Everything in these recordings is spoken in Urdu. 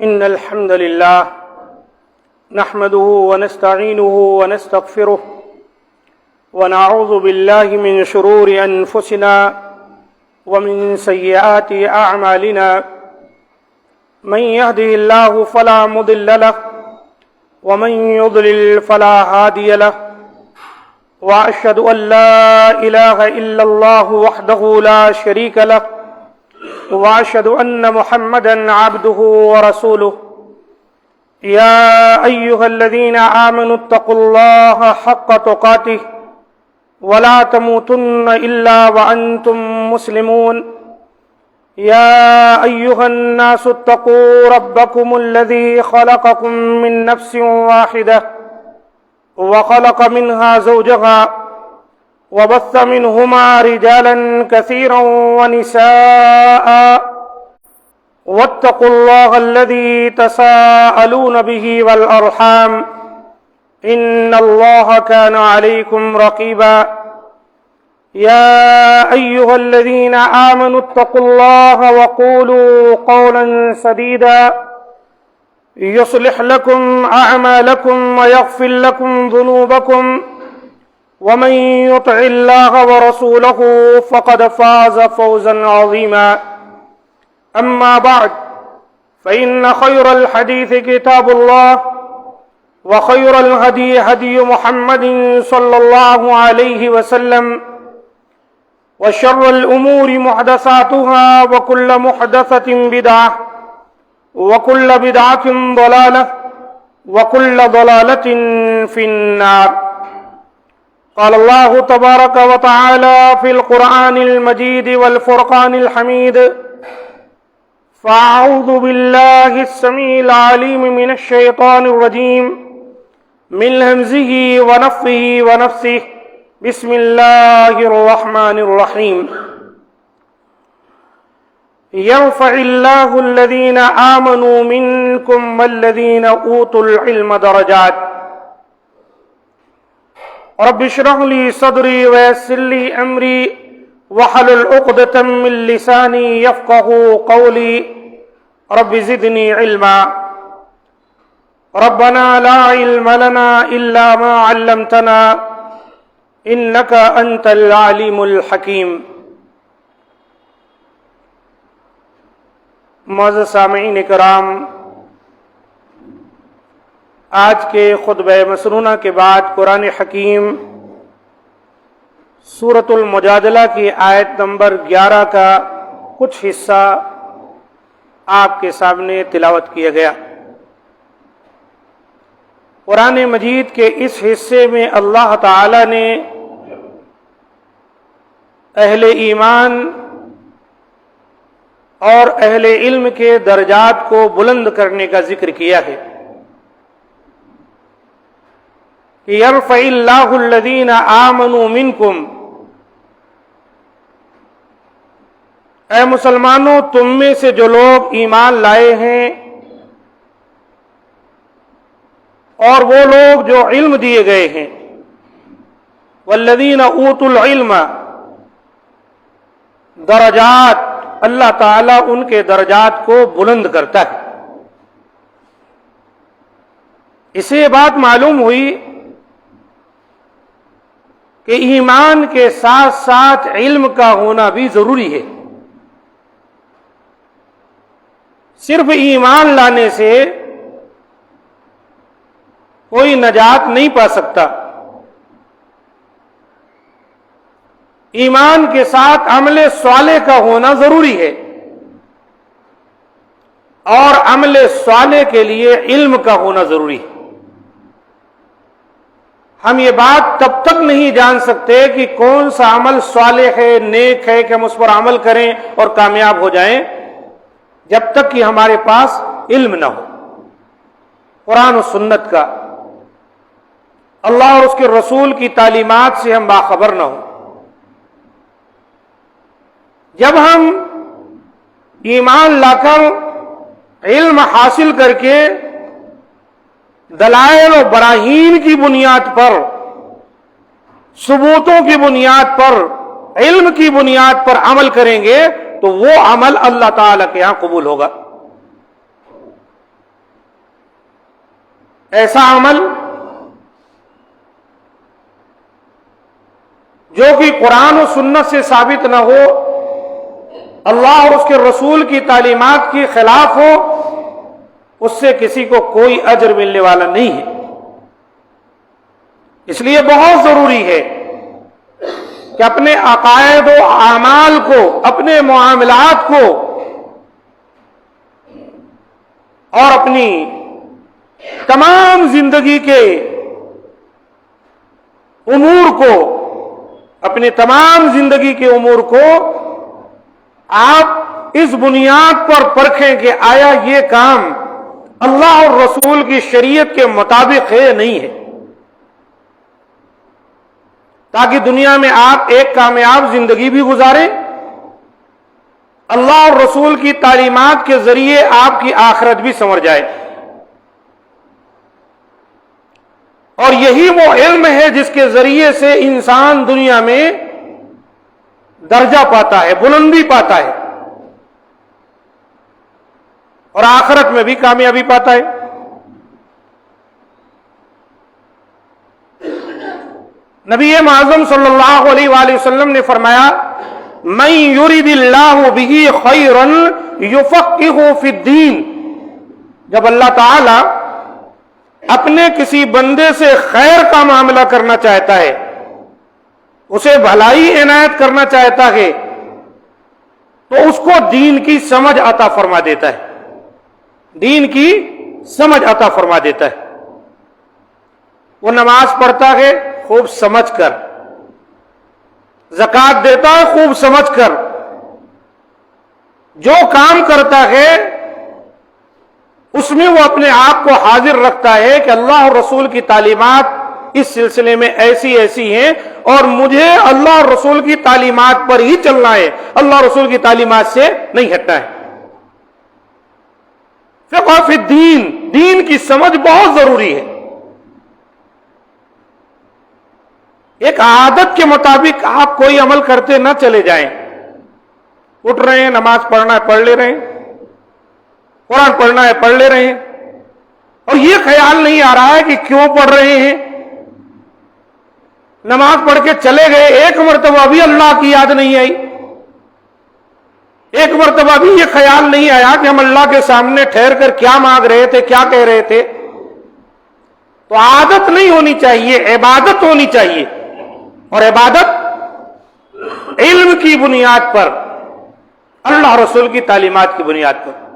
إن الحمد لله نحمده ونستعينه ونستغفره ونعوذ بالله من شرور أنفسنا ومن سيئات أعمالنا من يهده الله فلا مضل له ومن يضلل فلا هادي له وأشهد أن لا إله إلا الله وحده لا شريك له وأشهد أن محمدا عبده ورسوله يا أيها الذين آمنوا اتقوا الله حق تقاته ولا تموتن إلا وأنتم مسلمون يا أيها الناس اتقوا ربكم الذي خلقكم من نفس واحدة وخلق منها زوجها وبث منهما رجالا كثيرا ونساء واتقوا الله الذي تساءلون به والأرحام إن الله كان عليكم رقيبا يا أيها الذين آمنوا اتقوا الله وقولوا قولا سديدا يصلح لكم أعمالكم ويغفر لكم ذنوبكم ومن يطع الله ورسوله فقد فاز فوزا عظيما أما بعد فإن خير الحديث كتاب الله وخير الهدي هدي محمد صلى الله عليه وسلم وشر الأمور محدثاتها وكل محدثة بدعة وكل بدعة ضلالة وكل ضلالة في النار. قال الله تبارك وتعالى في القرآن المجيد والفرقان الحميد: فأعوذ بالله السميع العليم من الشيطان الرجيم من همزه ونفخه ونفثه بسم الله الرحمن الرحيم. يرفع الله الذين آمنوا منكم والذين أوتوا العلم درجات. رب اشرح لي صدري ويسر لي أمري واحلل عقدة من لساني يفقهوا قولي. رب زدني علما. ربنا لا علم لنا إلا ما علمتنا إنك أنت العليم الحكيم. معزز سامعین کرام، آج کے خطبہ مسنونہ کے بعد قرآن حکیم سورۃ المجادلہ کی آیت نمبر 11 کا کچھ حصہ آپ کے سامنے تلاوت کیا گیا۔ قرآن مجید کے اس حصے میں اللہ تعالی نے اہل ایمان اور اہل علم کے درجات کو بلند کرنے کا ذکر کیا ہے۔ یرفع اللہ الذین آمنوا منکم، اے مسلمانوں، تم میں سے جو لوگ ایمان لائے ہیں اور وہ لوگ جو علم دیے گئے ہیں، والذین اوتوا العلم درجات، اللہ تعالیٰ ان کے درجات کو بلند کرتا ہے۔ اسے یہ بات معلوم ہوئی کہ ایمان کے ساتھ ساتھ علم کا ہونا بھی ضروری ہے۔ صرف ایمان لانے سے کوئی نجات نہیں پا سکتا، ایمان کے ساتھ عمل صالح کا ہونا ضروری ہے، اور عمل صالح کے لیے علم کا ہونا ضروری ہے۔ ہم یہ بات تب تک نہیں جان سکتے کہ کون سا عمل صالح ہے، نیک ہے، کہ ہم اس پر عمل کریں اور کامیاب ہو جائیں، جب تک کہ ہمارے پاس علم نہ ہو، قرآن و سنت کا، اللہ اور اس کے رسول کی تعلیمات سے ہم باخبر نہ ہوں۔ جب ہم ایمان لا کر علم حاصل کر کے دلائل و براہین کی بنیاد پر، ثبوتوں کی بنیاد پر، علم کی بنیاد پر عمل کریں گے تو وہ عمل اللہ تعالی کے ہاں قبول ہوگا۔ ایسا عمل جو کہ قرآن و سنت سے ثابت نہ ہو، اللہ اور اس کے رسول کی تعلیمات کے خلاف ہو، اس سے کسی کو کوئی اجر ملنے والا نہیں ہے۔ اس لیے بہت ضروری ہے کہ اپنے عقائد و اعمال کو، اپنے معاملات کو اور اپنی تمام زندگی کے امور کو، اپنے تمام زندگی کے امور کو آپ اس بنیاد پر پرکھیں کہ آیا یہ کام اللہ اور رسول کی شریعت کے مطابق ہے یا نہیں ہے، تاکہ دنیا میں آپ ایک کامیاب زندگی بھی گزاریں، اللہ اور رسول کی تعلیمات کے ذریعے آپ کی آخرت بھی سنور جائے۔ اور یہی وہ علم ہے جس کے ذریعے سے انسان دنیا میں درجہ پاتا ہے، بلندی پاتا ہے، اور آخرت میں بھی کامیابی پاتا ہے۔ نبی معظم صلی اللہ علیہ وآلہ وسلم نے فرمایا، من یرید اللہ بہ خیرا یفقہہ فی الدین، جب اللہ تعالی اپنے کسی بندے سے خیر کا معاملہ کرنا چاہتا ہے، اسے بھلائی عنایت کرنا چاہتا ہے، تو اس کو دین کی سمجھ عطا فرما دیتا ہے، دین کی سمجھ عطا فرما دیتا ہے۔ وہ نماز پڑھتا ہے خوب سمجھ کر، زکوٰۃ دیتا ہے خوب سمجھ کر، جو کام کرتا ہے اس میں وہ اپنے آپ کو حاضر رکھتا ہے کہ اللہ اور رسول کی تعلیمات اس سلسلے میں ایسی ایسی ہیں، اور مجھے اللہ اور رسول کی تعلیمات پر ہی چلنا ہے، اللہ اور رسول کی تعلیمات سے نہیں ہٹنا ہے۔ فقہ فی الدین، دین کی سمجھ بہت ضروری ہے۔ ایک عادت کے مطابق آپ کوئی عمل کرتے نہ چلے جائیں، اٹھ رہے ہیں، نماز پڑھنا ہے پڑھ لے رہے ہیں، قرآن پڑھنا ہے پڑھ لے رہے ہیں، اور یہ خیال نہیں آ رہا ہے کہ کیوں پڑھ رہے ہیں۔ نماز پڑھ کے چلے گئے، ایک مرتبہ بھی اللہ کی یاد نہیں آئی، ایک مرتبہ بھی یہ خیال نہیں آیا کہ ہم اللہ کے سامنے ٹھہر کر کیا مانگ رہے تھے، کیا کہہ رہے تھے۔ تو عادت نہیں ہونی چاہیے، عبادت ہونی چاہیے، اور عبادت علم کی بنیاد پر، اللہ رسول کی تعلیمات کی بنیاد پر۔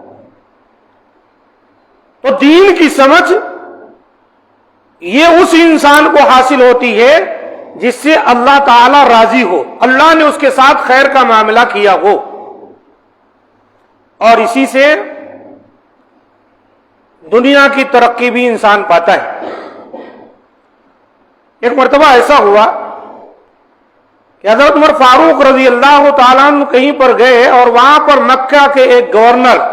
تو دین کی سمجھ یہ اس انسان کو حاصل ہوتی ہے جس سے اللہ تعالی راضی ہو، اللہ نے اس کے ساتھ خیر کا معاملہ کیا ہو، اور اسی سے دنیا کی ترقی بھی انسان پاتا ہے۔ ایک مرتبہ ایسا ہوا کہ حضرت عمر فاروق رضی اللہ تعالیٰ عنہ کہیں پر گئے، اور وہاں پر مکہ کے ایک گورنر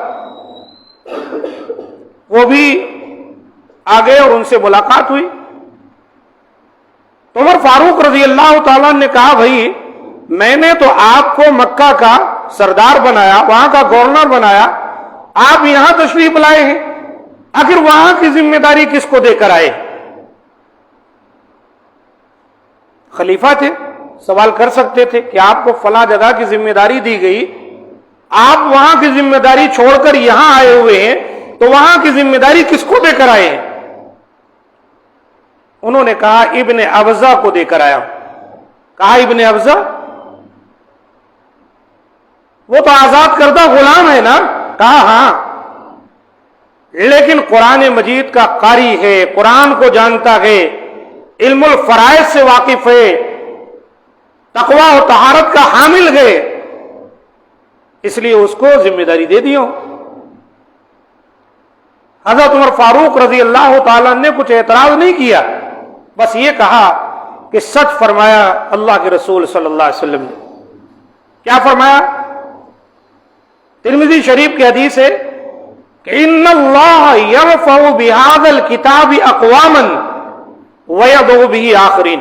وہ بھی آ گئے اور ان سے ملاقات ہوئی۔ تو عمر فاروق رضی اللہ تعالیٰ نے کہا، بھائی میں نے تو آپ کو مکہ کا سردار بنایا، وہاں کا گورنر بنایا، آپ یہاں تشریف لائے ہیں، آخر وہاں کی ذمہ داری کس کو دے کر آئے؟ خلیفہ تھے، سوال کر سکتے تھے کہ آپ کو فلاں جگہ کی ذمہ داری دی گئی، آپ وہاں کی ذمہ داری چھوڑ کر یہاں آئے ہوئے ہیں، تو وہاں کی ذمہ داری کس کو دے کر آئے ہیں؟ انہوں نے کہا ابن ابزہ کو دے کر آیا۔ کہا ابن ابزہ، وہ تو آزاد کردہ غلام ہے نا؟ کہا ہاں، لیکن قرآن مجید کا قاری ہے، قرآن کو جانتا ہے، علم الفرائض سے واقف ہے، تقوی و طہارت کا حامل ہے، اس لیے اس کو ذمہ داری دے دی ہوں۔ حضرت عمر فاروق رضی اللہ تعالیٰ نے کچھ اعتراض نہیں کیا، بس یہ کہا کہ سچ فرمایا اللہ کے رسول صلی اللہ علیہ وسلم نے۔ کیا فرمایا؟ ترمذی شریف کی حدیث ہے کہ ان اللہ یرفع بہذا الکتاب اقواما ویضع بہ آخرین،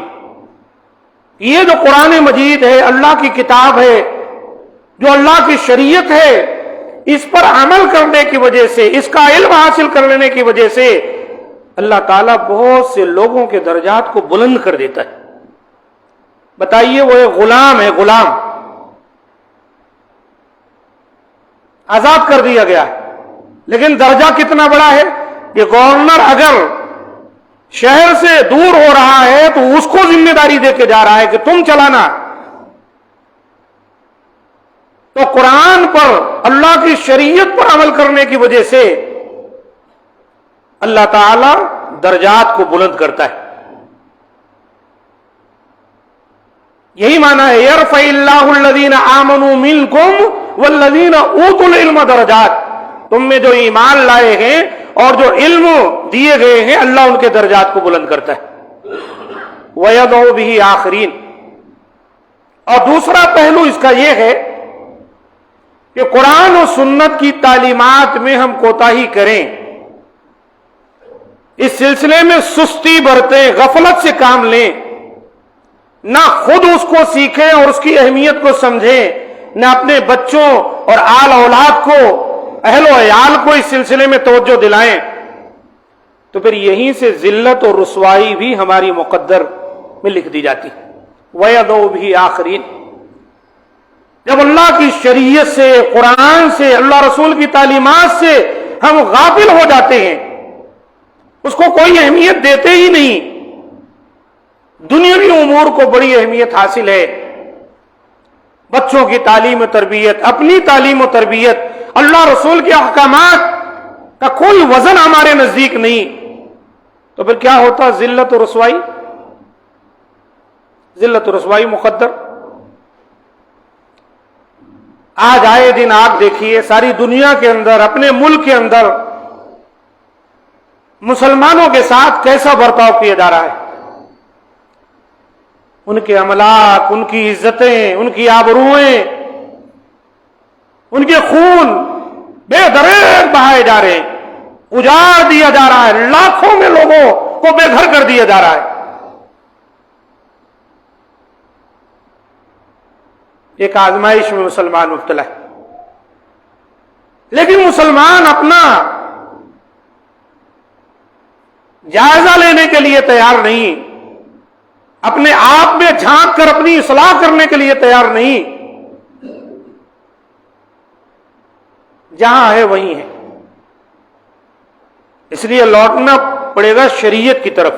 یہ جو قرآن مجید ہے، اللہ کی کتاب ہے، جو اللہ کی شریعت ہے، اس پر عمل کرنے کی وجہ سے، اس کا علم حاصل کر لینے کی وجہ سے اللہ تعالیٰ بہت سے لوگوں کے درجات کو بلند کر دیتا ہے. بتائیے وہ ایک غلام ہے، غلام آزاد کر دیا گیا ہے، لیکن درجہ کتنا بڑا ہے کہ گورنر اگر شہر سے دور ہو رہا ہے تو اس کو ذمہ داری دے کے جا رہا ہے کہ تم چلانا. تو قرآن پر، اللہ کی شریعت پر عمل کرنے کی وجہ سے اللہ تعالی درجات کو بلند کرتا ہے. یہی معنی ہے یرفع اللہ الذین آمنوا منکم والذین اوتوا العلم درجات. تم میں جو ایمان لائے ہیں اور جو علم دیے گئے ہیں اللہ ان کے درجات کو بلند کرتا ہے. وَيَدْعُ بِهِ آخرین. اور دوسرا پہلو اس کا یہ ہے کہ قرآن و سنت کی تعلیمات میں ہم کوتاہی کریں، اس سلسلے میں سستی برتیں، غفلت سے کام لیں، نہ خود اس کو سیکھیں اور اس کی اہمیت کو سمجھیں، نہ اپنے بچوں اور آل اولاد کو، اہل و عیال کو اس سلسلے میں توجہ دلائیں، تو پھر یہیں سے ذلت اور رسوائی بھی ہماری مقدر میں لکھ دی جاتی. وَيَدْعُ بِهِ آخرین. جب اللہ کی شریعت سے، قرآن سے، اللہ رسول کی تعلیمات سے ہم غافل ہو جاتے ہیں، اس کو کوئی اہمیت دیتے ہی نہیں، دنیاوی امور کو بڑی اہمیت حاصل ہے، بچوں کی تعلیم و تربیت، اپنی تعلیم و تربیت، اللہ رسول کے احکامات کا کوئی وزن ہمارے نزدیک نہیں، تو پھر کیا ہوتا؟ ذلت و رسوائی، ذلت و رسوائی مقدر. آج آئے دن آپ دیکھیے ساری دنیا کے اندر، اپنے ملک کے اندر مسلمانوں کے ساتھ کیسا برتاؤ کیا جا رہا ہے. ان کے املاک، ان کی عزتیں، ان کی آبروئیں، ان کے خون بے دریغ بہائے جا رہے ہیں، اجاڑ دیا جا رہا ہے، لاکھوں میں لوگوں کو بے گھر کر دیا جا رہا ہے. ایک آزمائش میں مسلمان مبتلا ہے، لیکن مسلمان اپنا جائزہ لینے کے لیے تیار نہیں، اپنے آپ میں جھانک کر اپنی اصلاح کرنے کے لیے تیار نہیں. جہاں ہے وہیں ہے. اس لیے لوٹنا پڑے گا شریعت کی طرف.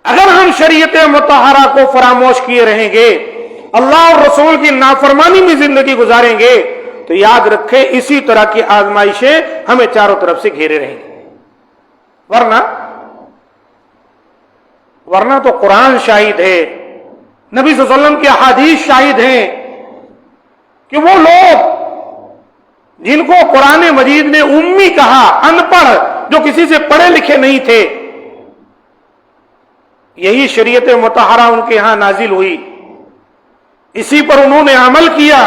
اگر ہم شریعت مطہرہ کو فراموش کیے رہیں گے، اللہ اور رسول کی نافرمانی میں زندگی گزاریں گے، تو یاد رکھیں اسی طرح کی آزمائشیں ہمیں چاروں طرف سے گھیرے رہیں گے. ورنہ تو قرآن شاہد ہے، نبی صلی اللہ علیہ وسلم کی احادیث شاہد ہیں کہ وہ لوگ جن کو قرآن مجید نے امی کہا، ان پڑھ، جو کسی سے پڑھے لکھے نہیں تھے، یہی شریعت مطہرہ ان کے ہاں نازل ہوئی، اسی پر انہوں نے عمل کیا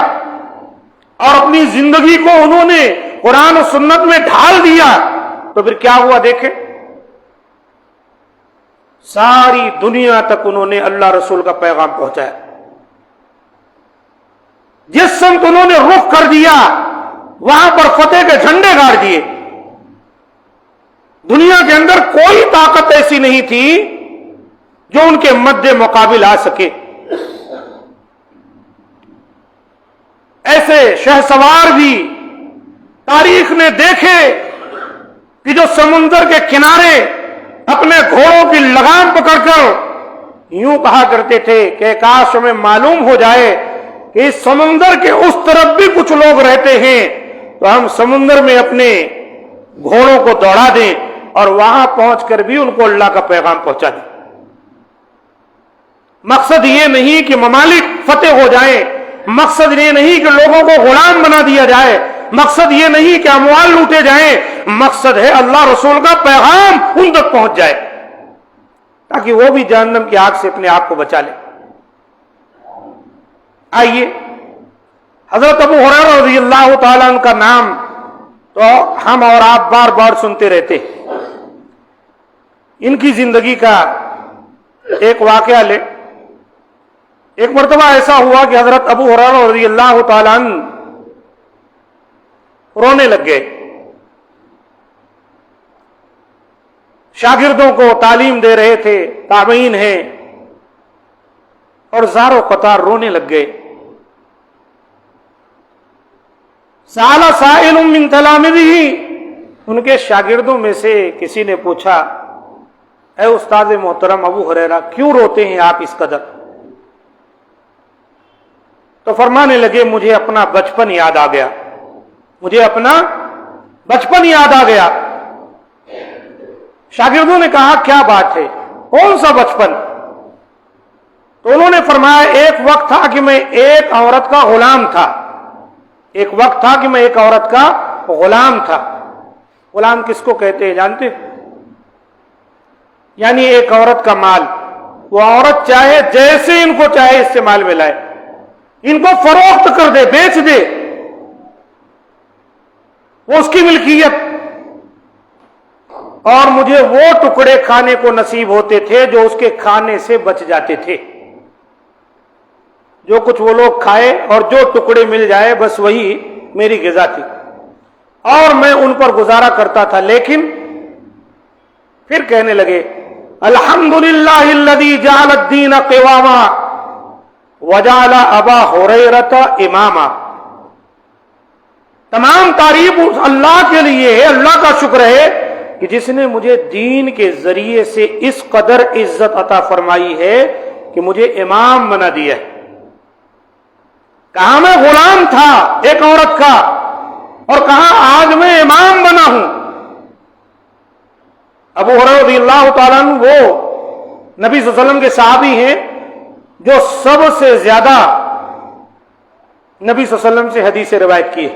اور اپنی زندگی کو انہوں نے قرآن و سنت میں ڈھال دیا. تو پھر کیا ہوا دیکھیں، ساری دنیا تک انہوں نے اللہ رسول کا پیغام پہنچایا. جس سمت انہوں نے رخ کر دیا وہاں پر فتح کے جھنڈے گاڑ دیے. دنیا کے اندر کوئی طاقت ایسی نہیں تھی جو ان کے مد مقابل آ سکے. ایسے شہسوار بھی تاریخ نے دیکھے کہ جو سمندر کے کنارے اپنے گھوڑوں کی لگام پکڑ کر یوں کہا کرتے تھے کہ کاش ہمیں معلوم ہو جائے کہ اس سمندر کے اس طرف بھی کچھ لوگ رہتے ہیں تو ہم سمندر میں اپنے گھوڑوں کو دوڑا دیں اور وہاں پہنچ کر بھی ان کو اللہ کا پیغام پہنچا دیں. مقصد یہ نہیں کہ ممالک فتح ہو جائیں، مقصد یہ نہیں کہ لوگوں کو غلام بنا دیا جائے، مقصد یہ نہیں کہ اموال لوٹے جائیں، مقصد ہے اللہ رسول کا پیغام ان تک پہنچ جائے تاکہ وہ بھی جہنم کی آگ سے اپنے آپ کو بچا لے. آئیے حضرت ابو ہریرہ رضی اللہ تعالیٰ عنہ کا نام تو ہم اور آپ بار بار سنتے رہتے. ان کی زندگی کا ایک واقعہ لے. ایک مرتبہ ایسا ہوا کہ حضرت ابو ہریرہ رضی اللہ تعالیٰ عنہ رونے لگ گئے. شاگردوں کو تعلیم دے رہے تھے، تابعین ہیں، اور زار و قطار رونے لگ گئے. سأل سائل من تلامذہ، ان کے شاگردوں میں سے کسی نے پوچھا، اے استاد محترم ابو ہریرہ، کیوں روتے ہیں آپ اس قدر؟ تو فرمانے لگے، مجھے اپنا بچپن یاد آ گیا، مجھے اپنا بچپن یاد آ گیا. شاگردوں نے کہا، کیا بات ہے، کون سا بچپن؟ تو انہوں نے فرمایا، ایک وقت تھا کہ میں ایک عورت کا غلام تھا. ایک وقت تھا کہ میں ایک عورت کا غلام تھا. غلام کس کو کہتے ہیں جانتے؟ یعنی ایک عورت کا مال. وہ عورت چاہے جیسے ان کو چاہے استعمال میں لائے، ان کو فروخت کر دے، بیچ دے، وہ اس کی ملکیت. اور مجھے وہ ٹکڑے کھانے کو نصیب ہوتے تھے جو اس کے کھانے سے بچ جاتے تھے. جو کچھ وہ لوگ کھائے اور جو ٹکڑے مل جائے، بس وہی میری غذا تھی، اور میں ان پر گزارا کرتا تھا. لیکن پھر کہنے لگے، الحمدللہ الذی جعل الدین قواما وجعل ابا ہریرۃ اماما. تمام تعریف اس اللہ کے لیے ہے، اللہ کا شکر ہے کہ جس نے مجھے دین کے ذریعے سے اس قدر عزت عطا فرمائی ہے کہ مجھے امام بنا دیا ہے. کہاں میں غلام تھا ایک عورت کا، اور کہاں آج میں امام بنا ہوں. ابو ہریرہ رضی اللہ تعالیٰ عنہ وہ نبی صلی اللہ علیہ وسلم کے صحابی ہیں جو سب سے زیادہ نبی صلی اللہ علیہ وسلم سے حدیث روایت کی ہے.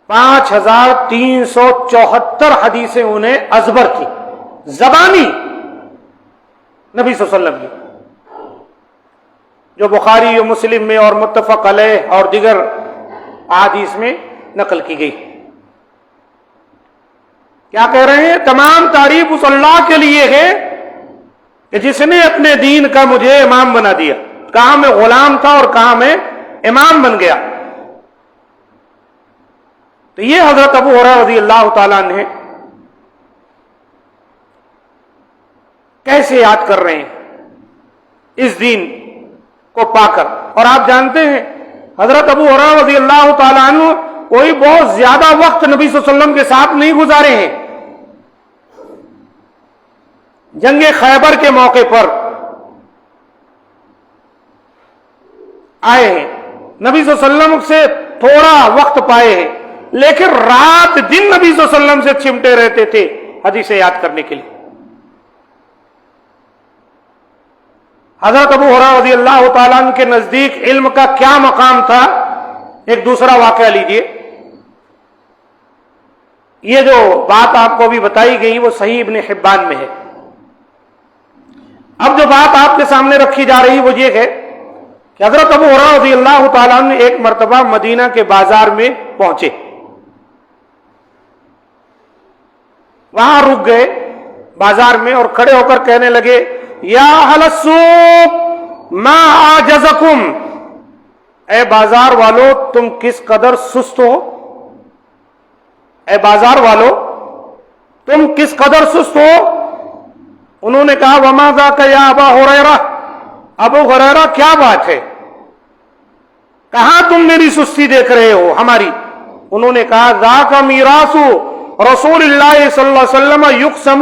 5374 حدیثیں انہیں ازبر تھی، زبانی نبی صلی اللہ علیہ وسلم کی، جو بخاری و مسلم میں اور متفق علیہ اور دیگر احادیث میں نقل کی گئی. کیا کہہ رہے ہیں؟ تمام تعریف اس اللہ کے لیے ہے کہ جس نے اپنے دین کا مجھے امام بنا دیا. کہاں میں غلام تھا اور کہاں میں امام بن گیا. تو یہ حضرت ابو ہریرہ رضی اللہ تعالیٰ عنہ کیسے یاد کر رہے ہیں اس دین کو پا کر. اور آپ جانتے ہیں حضرت ابو ہریرہ رضی اللہ تعالیٰ عنہ کوئی بہت زیادہ وقت نبی صلی اللہ علیہ وسلم کے ساتھ نہیں گزارے ہیں. جنگ خیبر کے موقع پر آئے ہیں، نبی صلی اللہ علیہ وسلم سے تھوڑا وقت پائے ہیں، لیکن رات دن نبی صلی اللہ علیہ وسلم سے چمٹے رہتے تھے حدیثیں یاد کرنے کے لیے. حضرت ابو ہریرہ رضی اللہ تعالیٰ عنہ کے نزدیک علم کا کیا مقام تھا؟ ایک دوسرا واقعہ لیجئے. یہ جو بات آپ کو ابھی بتائی گئی وہ صحیح ابن حبان میں ہے. اب جو بات آپ کے سامنے رکھی جا رہی وہ یہ ہے کہ حضرت ابو ہریرہ رضی اللہ تعالیٰ عنہ ایک مرتبہ مدینہ کے بازار میں پہنچے، وہاں رک گئے بازار میں اور کھڑے ہو کر کہنے لگے، یا اہل السوق ما اعجزکم، اے بازار والو تم کس قدر سست ہو، اے بازار والو تم کس قدر سست ہو. انہوں نے کہا، وما ذاک یا ابا ہریرہ، ابو ہریرہ کیا بات ہے، کہاں تم میری سستی دیکھ رہے ہو ہماری؟ انہوں نے کہا، ذاک میراث رسول اللہ صلی اللہ علیہ وسلم یقسم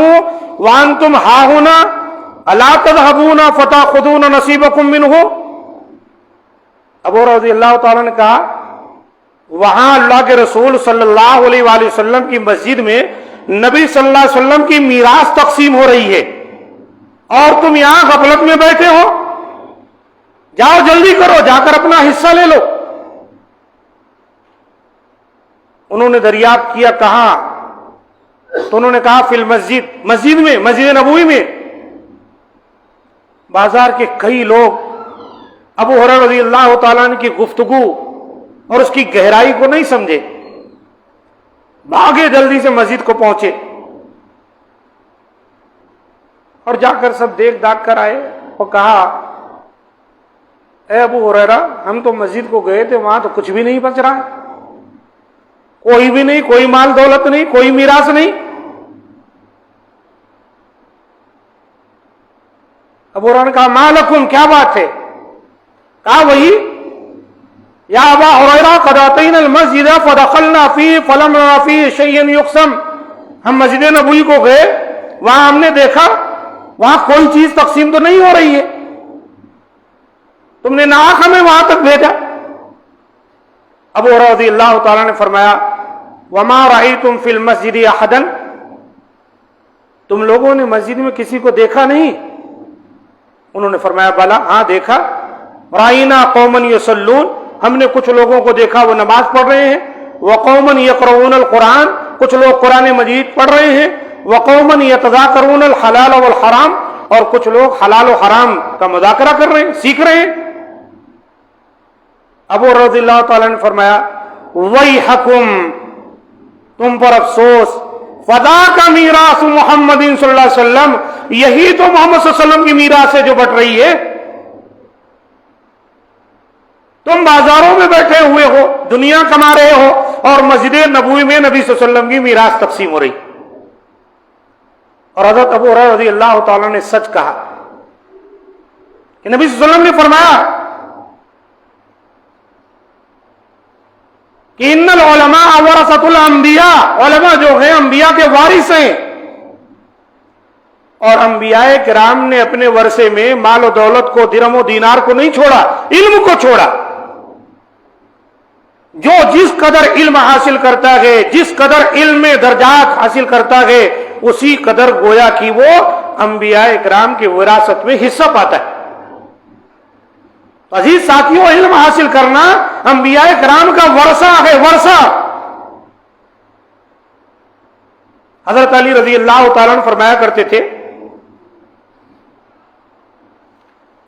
وانتم ہاہنا الا تذهبون فتاخذون نصیبکم منہ. ابو رضی اللہ تعالیٰ نے کہا، وہاں اللہ کے رسول صلی اللہ علیہ وآلہ وسلم کی مسجد میں نبی صلی اللہ علیہ وسلم کی میراث تقسیم ہو رہی ہے اور تم یہاں غفلت میں بیٹھے ہو، جاؤ جلدی کرو، جا کر اپنا حصہ لے لو. انہوں نے دریافت کیا کہاں؟ تو انہوں نے کہا، فی المسجد، مسجد میں، مسجد نبوی میں. بازار کے کئی لوگ ابو ہریرہ رضی اللہ تعالیٰ عنہ کی گفتگو اور اس کی گہرائی کو نہیں سمجھے، بھاگے جلدی سے مسجد کو پہنچے اور جا کر سب دیکھ داکھ کر آئے اور کہا، اے ابو ہریرہ ہم تو مسجد کو گئے تھے، وہاں تو کچھ بھی نہیں بچ رہا ہے، کوئی بھی نہیں، کوئی مال دولت نہیں، کوئی میراث نہیں. ابو ہریرہ نے کہا ما لکم، کیا بات ہے؟ کہا وہی یا ابا ہریرہ قد اتینا المسجد فدخلنا فیہ فلم نر فیہ شیئا یقسم، ہم مسجد نبوی کو گئے، وہاں ہم نے دیکھا وہاں کوئی چیز تقسیم تو نہیں ہو رہی ہے، تم نے ناحق ہمیں وہاں تک بھیجا۔ ابو ہریرہ رضی اللہ تعالیٰ نے فرمایا وما رأیتم فی المسجد احدا، تم لوگوں نے مسجد میں کسی کو دیکھا نہیں؟ انہوں نے فرمایا بلا، ہاں دیکھا، رأینا قوما یصلون، ہم نے کچھ لوگوں کو دیکھا وہ نماز پڑھ رہے ہیں، وقوما یقرؤون القرآن، کچھ لوگ قرآن مجید پڑھ رہے ہیں، وقوما یتذاکرون الحلال والحرام، اور کچھ لوگ حلال و حرام کا مذاکرہ کر رہے ہیں، سیکھ رہے ہیں۔ ابو رضی اللہ تعالیٰ نے فرمایا ویحکم، تم پر افسوس، فذاک میراث محمد صلی اللہ علیہ وسلم، یہی تو محمد صلی اللہ علیہ وسلم کی میراث ہے جو بٹ رہی ہے۔ تم بازاروں میں بیٹھے ہوئے ہو، دنیا کما رہے ہو، اور مسجد نبوی میں نبی صلی اللہ علیہ وسلم کی میراث تقسیم ہو رہی۔ اور حضرت ابو ہریرہ رضی اللہ تعالیٰ نے سچ کہا کہ نبی صلی اللہ علیہ وسلم نے فرمایا کہ ان العلماء ورثۃ الانبیاء، علماء جو ہیں انبیاء کے وارث ہیں، اور انبیاء کرام نے اپنے ورثے میں مال و دولت کو، درہم و دینار کو نہیں چھوڑا، علم کو چھوڑا۔ جو جس قدر علم حاصل کرتا ہے، جس قدر علم میں درجات حاصل کرتا ہے، اسی قدر گویا کہ وہ انبیاء کرام کی وراثت میں حصہ پاتا ہے۔ عزیز ساتھیوں، علم حاصل کرنا انبیاء کرام کا ورثہ ہے، ورثہ۔ حضرت علی رضی اللہ تعالیٰ عنہ فرمایا کرتے تھے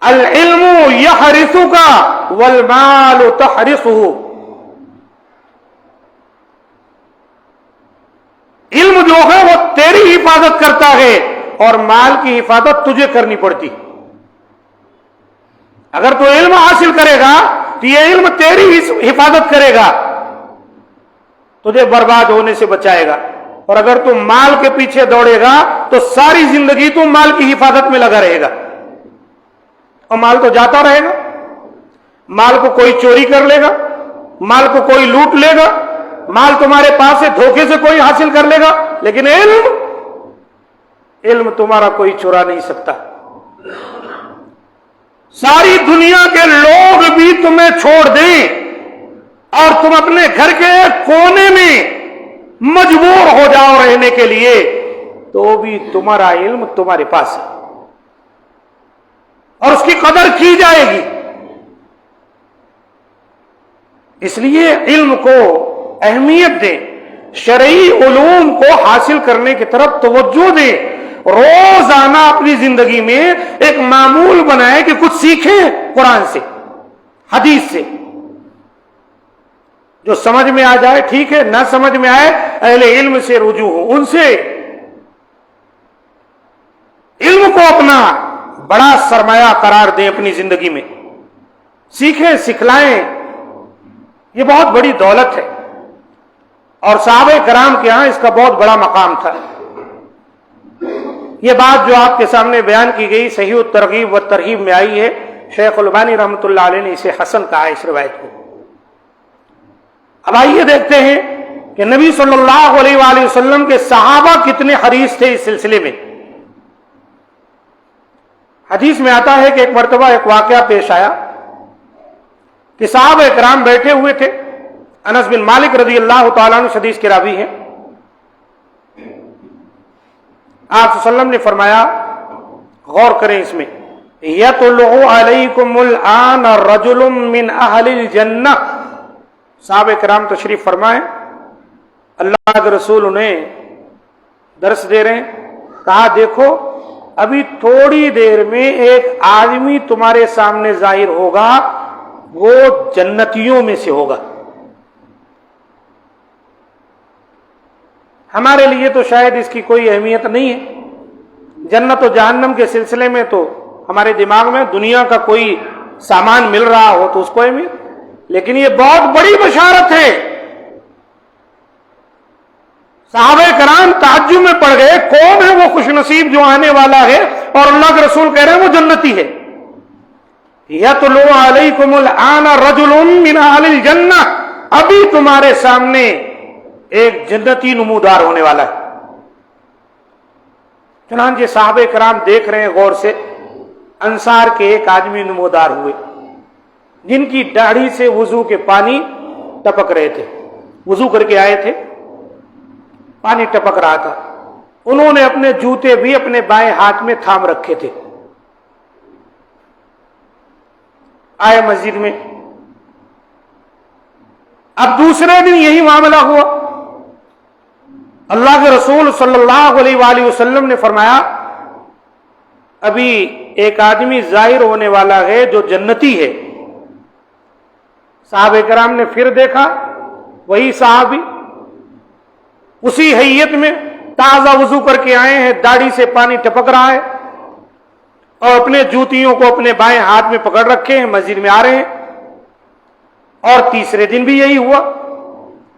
العلم یحرثک والمال تحرثہ، علم جو ہے وہ تیری حفاظت کرتا ہے اور مال کی حفاظت تجھے کرنی پڑتی۔ اگر تو علم حاصل کرے گا تو یہ علم تیری حفاظت کرے گا، تجھے برباد ہونے سے بچائے گا، اور اگر تم مال کے پیچھے دوڑے گا تو ساری زندگی تم مال کی حفاظت میں لگا رہے گا، اور مال تو جاتا رہے گا، مال کو کوئی چوری کر لے گا، مال کو کوئی لوٹ لے گا، مال تمہارے پاس سے دھوکے سے کوئی حاصل کر لے گا، لیکن علم تمہارا کوئی چرا نہیں سکتا۔ ساری دنیا کے لوگ بھی تمہیں چھوڑ دیں اور تم اپنے گھر کے کونے میں مجبور ہو جاؤ رہنے کے لیے، تو بھی تمہارا علم تمہارے پاس ہے اور اس کی قدر کی جائے گی۔ اس لیے علم کو اہمیت دیں، شرعی علوم کو حاصل کرنے کی طرف توجہ دیں، روزانہ اپنی زندگی میں ایک معمول بنائیں کہ کچھ سیکھیں قرآن سے، حدیث سے۔ جو سمجھ میں آ جائے ٹھیک ہے، نہ سمجھ میں آئے اہل علم سے رجوع ہو، ان سے علم کو اپنا بڑا سرمایہ قرار دیں اپنی زندگی میں، سیکھیں، سکھلائیں، یہ بہت بڑی دولت ہے، اور صحابہ کرام کے ہاں اس کا بہت بڑا مقام تھا۔ یہ بات جو آپ کے سامنے بیان کی گئی صحیح الترغیب و ترغیب میں آئی ہے، شیخ البانی رحمۃ اللہ علیہ نے اسے حسن کہا ہے اس روایت کو۔ اب آئیے دیکھتے ہیں کہ نبی صلی اللہ علیہ وآلہ وسلم کے صحابہ کتنے حریص تھے اس سلسلے میں۔ حدیث میں آتا ہے کہ ایک مرتبہ ایک واقعہ پیش آیا کہ صحابہ اکرام بیٹھے ہوئے تھے، انس بن مالک رضی اللہ تعالیٰ عنہ حدیث کے راوی ہیں۔ آپ صلی اللہ علیہ وسلم نے فرمایا، غور کریں اس میں، یطلع علیکم الآن رجل من اہل الجنہ، صحابہ کرام تشریف فرمائیں، اللہ کے رسول انہیں درس دے رہے ہیں، کہا دیکھو ابھی تھوڑی دیر میں ایک آدمی تمہارے سامنے ظاہر ہوگا، وہ جنتیوں میں سے ہوگا۔ ہمارے لیے تو شاید اس کی کوئی اہمیت نہیں ہے، جنت و جہنم کے سلسلے میں تو ہمارے دماغ میں دنیا کا کوئی سامان مل رہا ہو تو اس کو اہمیت، لیکن یہ بہت بڑی بشارت ہے۔ صحابہ کرام تعجب میں پڑ گئے، کون ہے وہ خوش نصیب جو آنے والا ہے اور اللہ کے رسول کہہ رہے ہیں وہ جنتی ہے۔ یتلو علیکم الآن رجل من اہل الجنہ، ابھی تمہارے سامنے ایک جنتی نمودار ہونے والا ہے۔ چنانچہ صحابہ کرام دیکھ رہے ہیں غور سے، انصار کے ایک آدمی نمودار ہوئے جن کی داڑھی سے وضو کے پانی ٹپک رہے تھے، وضو کر کے آئے تھے، پانی ٹپک رہا تھا، انہوں نے اپنے جوتے بھی اپنے بائیں ہاتھ میں تھام رکھے تھے۔ آئے مسجد میں، اب دوسرے دن یہی معاملہ ہوا، اللہ کے رسول صلی اللہ علیہ وآلہ وسلم نے فرمایا ابھی ایک آدمی ظاہر ہونے والا ہے جو جنتی ہے۔ صحابہ کرام نے پھر دیکھا، وہی صحابی اسی حیت میں تازہ وضو کر کے آئے ہیں، داڑھی سے پانی ٹپک رہا ہے اور اپنے جوتیوں کو اپنے بائیں ہاتھ میں پکڑ رکھے ہیں، مسجد میں آ رہے ہیں۔ اور تیسرے دن بھی یہی ہوا،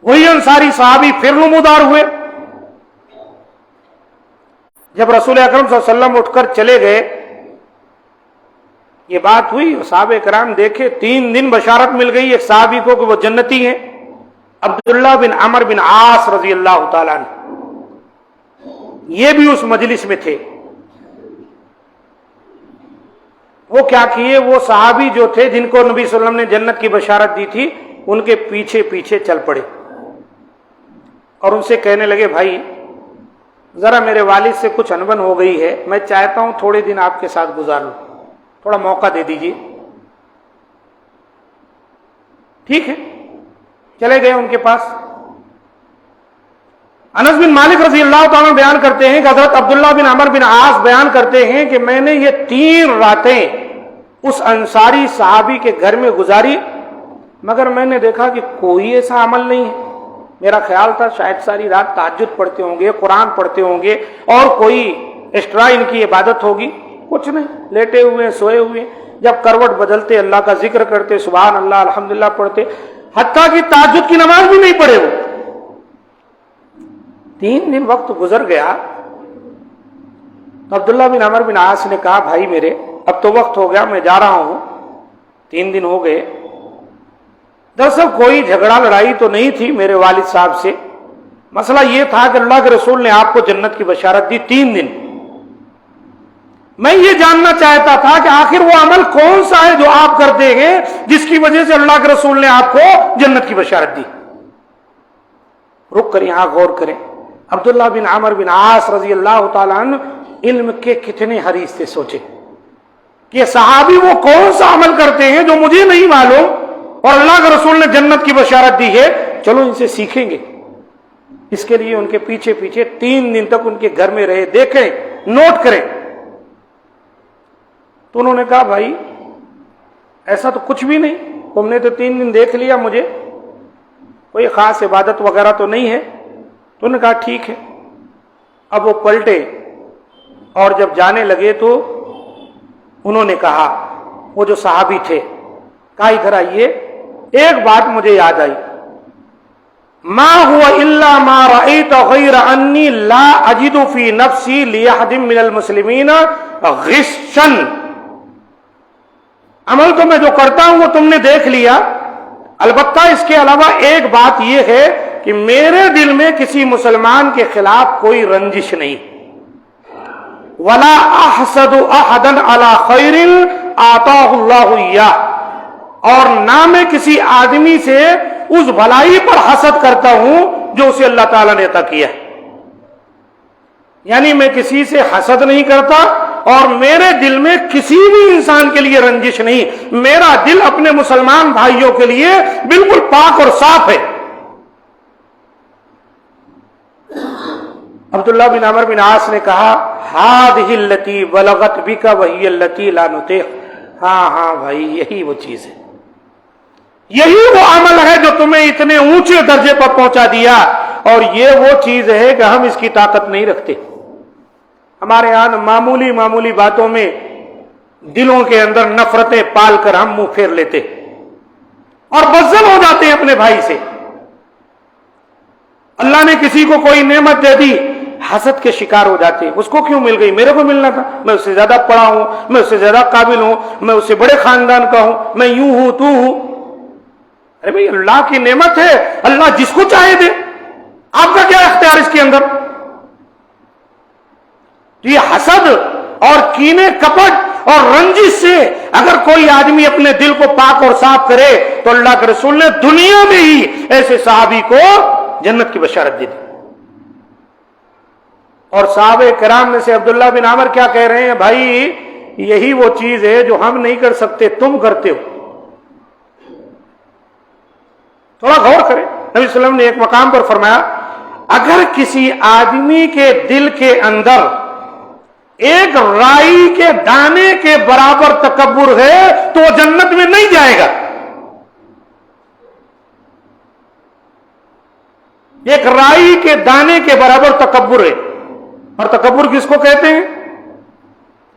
وہی انصاری صحابی پھر نمودار ہوئے۔ جب رسول اکرم صلی اللہ علیہ وسلم اٹھ کر چلے گئے، یہ بات ہوئی، صحابہ کرام دیکھے 3 دن بشارت مل گئی ایک صحابی کو کہ وہ جنتی ہیں، عبداللہ بن عمر بن عاص رضی اللہ تعالیٰ عنہ، یہ بھی اس مجلس میں تھے۔ وہ کیا کیے، وہ صحابی جو تھے جن کو نبی صلی اللہ علیہ وسلم نے جنت کی بشارت دی تھی، ان کے پیچھے پیچھے چل پڑے اور ان سے کہنے لگے بھائی ذرا میرے والد سے کچھ انبن ہو گئی ہے، میں چاہتا ہوں تھوڑے دن آپ کے ساتھ گزار لوں، تھوڑا موقع دے دیجیے۔ ٹھیک ہے، چلے گئے ان کے پاس۔ انس بن مالک رضی اللہ تعالیٰ بیان کرتے ہیں کہ حضرت عبداللہ بن عمر بن عاص بیان کرتے ہیں کہ میں نے یہ 3 راتیں اس انصاری صحابی کے گھر میں گزاری، مگر میں نے دیکھا کہ کوئی ایسا عمل نہیں ہے۔ میرا خیال تھا شاید ساری رات تہجد پڑھتے ہوں گے، قرآن پڑھتے ہوں گے اور کوئی ایکسٹرا ان کی عبادت ہوگی، کچھ نہیں، لیٹے ہوئے سوئے ہوئے، جب کروٹ بدلتے اللہ کا ذکر کرتے، سبحان اللہ الحمدللہ پڑھتے، حتیٰ کہ تہجد کی نماز بھی نہیں پڑھے وہ۔ 3 دن وقت گزر گیا تو عبداللہ بن عمر بن عاص نے کہا بھائی میرے اب تو وقت ہو گیا، میں جا رہا ہوں، 3 دن ہو گئے۔ دراصل کوئی جھگڑا لڑائی تو نہیں تھی میرے والد صاحب سے، مسئلہ یہ تھا کہ اللہ کے رسول نے آپ کو جنت کی بشارت دی 3 دن، میں یہ جاننا چاہتا تھا کہ آخر وہ عمل کون سا ہے جو آپ کرتے ہیں جس کی وجہ سے اللہ کے رسول نے آپ کو جنت کی بشارت دی۔ رک کر یہاں غور کریں، عبداللہ بن عمر بن عاص رضی اللہ تعالیٰ عنہ علم کے کتنے حریص تھے، سوچے کہ صحابی وہ کون سا عمل کرتے ہیں جو مجھے نہیں معلوم اور اللہ کے رسول نے جنت کی بشارت دی ہے، چلو ان سے سیکھیں گے۔ اس کے لیے ان کے پیچھے پیچھے 3 دن تک ان کے گھر میں رہے، دیکھیں، نوٹ کریں۔ تو انہوں نے کہا بھائی ایسا تو کچھ بھی نہیں، تم نے تو 3 دن دیکھ لیا، مجھے کوئی خاص عبادت وغیرہ تو نہیں ہے۔ تو انہوں نے کہا ٹھیک ہے۔ اب وہ پلٹے اور جب جانے لگے تو انہوں نے کہا، وہ جو صحابی تھے، کہا ادھر آئیے، ایک بات مجھے یاد آئی، ما هو الا ما رأيت غیر انی لا اجد فی نفسی لیحد من المسلمین غشا۔ عمل تو میں جو کرتا ہوں وہ تم نے دیکھ لیا، البتہ اس کے علاوہ ایک بات یہ ہے کہ میرے دل میں کسی مسلمان کے خلاف کوئی رنجش نہیں، ولا احسد احدا علی خیر آتاہ اللہ ایاہ، اور نہ میں کسی آدمی سے اس بھلائی پر حسد کرتا ہوں جو اسے اللہ تعالیٰ نے عطا کیا ہے۔ یعنی میں کسی سے حسد نہیں کرتا اور میرے دل میں کسی بھی انسان کے لیے رنجش نہیں، میرا دل اپنے مسلمان بھائیوں کے لیے بالکل پاک اور صاف ہے۔ عبداللہ بن عمر بن عاص نے کہا ہذہ التی بلغت بک وہی التی لا نطیق۔ ہاں بھائی یہی وہ چیز ہے، یہی وہ عمل ہے جو تمہیں اتنے اونچے درجے پر پہنچا دیا، اور یہ وہ چیز ہے کہ ہم اس کی طاقت نہیں رکھتے۔ ہمارے یہاں معمولی معمولی باتوں میں دلوں کے اندر نفرتیں پال کر ہم منہ پھیر لیتے اور بزدل ہو جاتے ہیں اپنے بھائی سے۔ اللہ نے کسی کو کوئی نعمت دے دی، حسد کے شکار ہو جاتے ہیں، اس کو کیوں مل گئی، میرے کو ملنا تھا، میں اس سے زیادہ پڑھا ہوں، میں اس سے زیادہ قابل ہوں، میں اس سے بڑے خاندان کا ہوں، میں یوں ہوں تو ہوں۔ ارے بھائی اللہ کی نعمت ہے، اللہ جس کو چاہے دے، آپ کا کیا اختیار اس کے اندر؟ یہ حسد اور کینے کپٹ اور رنجش سے اگر کوئی آدمی اپنے دل کو پاک اور صاف کرے تو اللہ کے رسول نے دنیا میں ہی ایسے صحابی کو جنت کی بشارت دی تھی۔ اور صحابہ کرام میں سے عبداللہ بن عمر کیا کہہ رہے ہیں، بھائی یہی وہ چیز ہے جو ہم نہیں کر سکتے، تم کرتے ہو۔ تھوڑا غور کریں، نبی صلی اللہ علیہ وسلم نے ایک مقام پر فرمایا، اگر کسی آدمی کے دل کے اندر ایک رائی کے دانے کے برابر تکبر ہے تو وہ جنت میں نہیں جائے گا۔ ایک رائی کے دانے کے برابر تکبر ہے، اور تکبر کس کو کہتے ہیں؟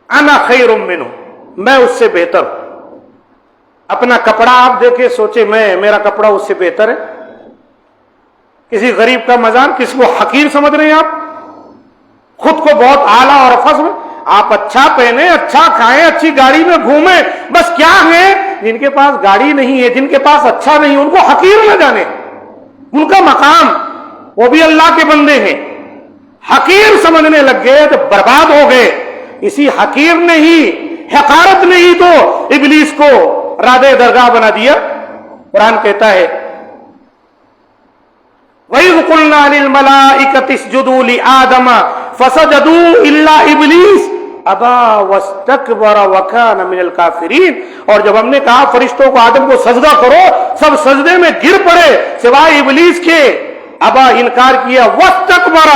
انا خیر منہ، میں اس سے بہتر ہوں۔ اپنا کپڑا آپ دیکھیں، سوچے میرا کپڑا اس سے بہتر ہے۔ کسی غریب کا مزار، کسی کو حقیر سمجھ رہے ہیں آپ؟ خود کو بہت اعلیٰ اور افضل میں، آپ اچھا پہنے، اچھا کھائیں، اچھی گاڑی میں گھومیں، بس کیا ہے جن کے پاس گاڑی نہیں ہے، جن کے پاس اچھا نہیں، ان کو حقیر نہ جانے، ان کا مقام، وہ بھی اللہ کے بندے ہیں، حقیر سمجھنے لگ گئے تو برباد ہو گئے۔ اسی حقیر نے ہی، حقارت نے ہی تو ابلیس کو رادے درگاہ بنا دیا۔ قرآن کہتا ہے وَإِذْ قُلْنَا لِلْمَلَائِكَةِ اسْجُدُوا لِآدَمَ فَسَجَدُوا إِلَّا إِبْلِيسَ أَبَى وَاسْتَكْبَرَ وَكَانَ مِنَ الْكَافِرِينَ، اور جب ہم نے کہا فرشتوں کو آدم کو سجدہ کرو، سب سجدے میں گر پڑے سوائے ابلیس کے، ابا انکار کیا، وَاسْتَكْبَرَ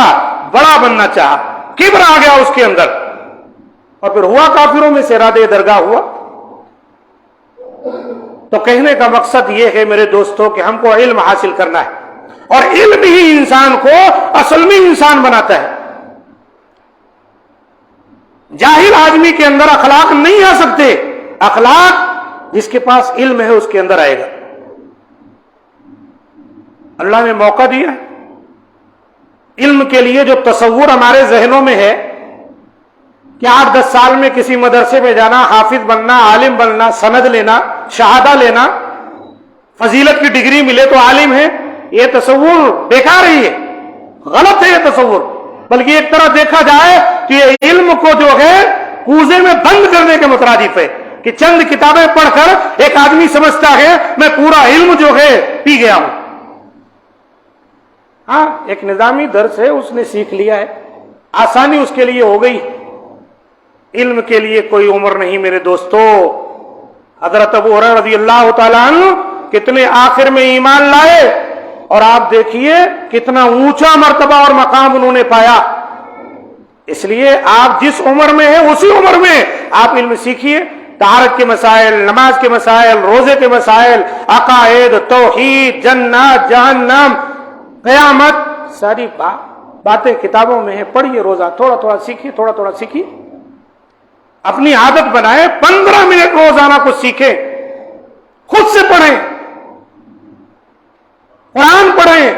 بڑا بننا چاہا، کبر آ گیا اس کے اندر، اور پھر ہوا کافروں میں سے، رادے درگاہ ہوا۔ تو کہنے کا مقصد یہ ہے میرے دوستوں کہ ہم کو علم حاصل کرنا ہے، اور علم ہی انسان کو اصل میں انسان بناتا ہے۔ جاہل آدمی کے اندر اخلاق نہیں آ سکتے، اخلاق جس کے پاس علم ہے اس کے اندر آئے گا۔ اللہ نے موقع دیا ہے علم کے لیے، جو تصور ہمارے ذہنوں میں ہے کہ 8-10 سال میں کسی مدرسے میں جانا، حافظ بننا، عالم بننا، سند لینا، شہادہ لینا، فضیلت کی ڈگری ملے تو عالم ہے، یہ تصور بیکار ہے، غلط ہے یہ تصور۔ بلکہ ایک طرح دیکھا جائے تو یہ علم کو جو ہے کوزے میں بند کرنے کے مترادف ہے، کہ چند کتابیں پڑھ کر ایک آدمی سمجھتا ہے میں پورا علم جو ہے پی گیا ہوں۔ ہاں ایک نظامی درس ہے، اس نے سیکھ لیا ہے، آسانی اس کے لیے ہو گئی۔ علم کے لیے کوئی عمر نہیں میرے دوستو۔ حضرت ابو ہریرہ رضی اللہ تعالیٰ عنہ کتنے آخر میں ایمان لائے، اور آپ دیکھیے کتنا اونچا مرتبہ اور مقام انہوں نے پایا۔ اس لیے آپ جس عمر میں ہیں اسی عمر میں آپ علم سیکھیے، طہارت کے مسائل، نماز کے مسائل، روزے کے مسائل، عقائد، توحید، جنت، جہنم، قیامت، ساری باتیں کتابوں میں ہیں، پڑھیے، روزہ تھوڑا تھوڑا سیکھیے، تھوڑا تھوڑا سیکھیے، اپنی عادت بنائیں، 15 منٹ روزانہ کو سیکھیں، خود سے پڑھیں، قرآن پڑھیں،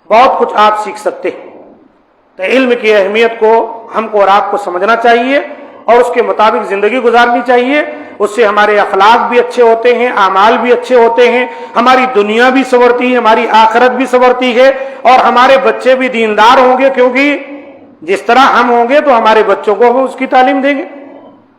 بہت کچھ آپ سیکھ سکتے ہیں۔ تو علم کی اہمیت کو ہم کو اور آپ کو سمجھنا چاہیے، اور اس کے مطابق زندگی گزارنی چاہیے۔ اس سے ہمارے اخلاق بھی اچھے ہوتے ہیں، اعمال بھی اچھے ہوتے ہیں، ہماری دنیا بھی سنورتی ہے، ہماری آخرت بھی سنورتی ہے، اور ہمارے بچے بھی دیندار ہوں گے، کیونکہ جس طرح ہم ہوں گے تو ہمارے بچوں کو ہم اس کی تعلیم دیں گے۔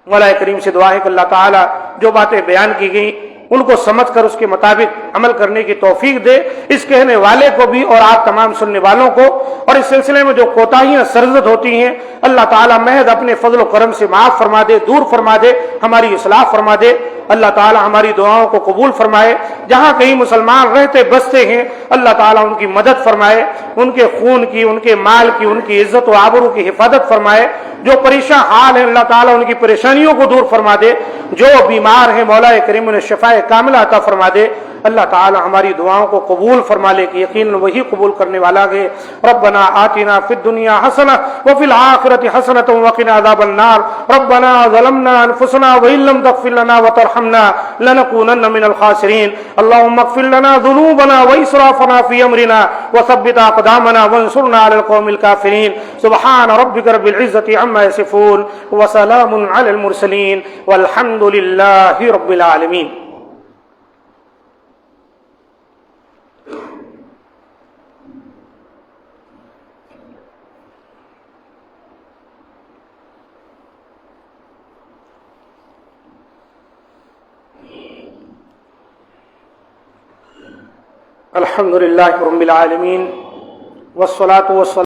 مولا کریم سے دعا ہے کہ اللہ تعالیٰ جو باتیں بیان کی گئیں ان کو سمجھ کر اس کے مطابق عمل کرنے کی توفیق دے، اس کہنے والے کو بھی اور آپ تمام سننے والوں کو، اور اس سلسلے میں جو کوتاہیاں سرزد ہوتی ہیں اللہ تعالیٰ محض اپنے فضل و کرم سے معاف فرما دے، دور فرما دے، ہماری اصلاح فرما دے۔ اللہ تعالیٰ ہماری دعاؤں کو قبول فرمائے۔ جہاں کہیں مسلمان رہتے بستے ہیں اللہ تعالیٰ ان کی مدد فرمائے، ان کے خون کی، ان کے مال کی، ان کی عزت و آبرو کی حفاظت فرمائے۔ جو پریشان حال ہیں اللہ تعالیٰ ان کی پریشانیوں کو دور فرما دے۔ جو بیمار ہیں مولا کریم انہیں شفا کاملہ عطا فرما دے۔ اللہ تعالی ہماری دعاؤں کو قبول فرما لے کہ یقیناً وہی قبول کرنے والا ہے. ربنا آتنا فی الدنیا حسنہ وفی الآخرۃ حسنۃ وقنا عذاب النار. ربنا ظلمنا انفسنا وان لم تغفر لنا وترحمنا لنكونن من الخاسرین. اللهم اغفر لنا ذنوبنا واسرافنا في امرنا وثبت اقدامنا وانصرنا على القوم الكافرين. سبحان ربك رب العزة عما يصفون وسلام على المرسلين والحمد لله رب العالمين. الحمد لله رب العالمين والصلاة والسلام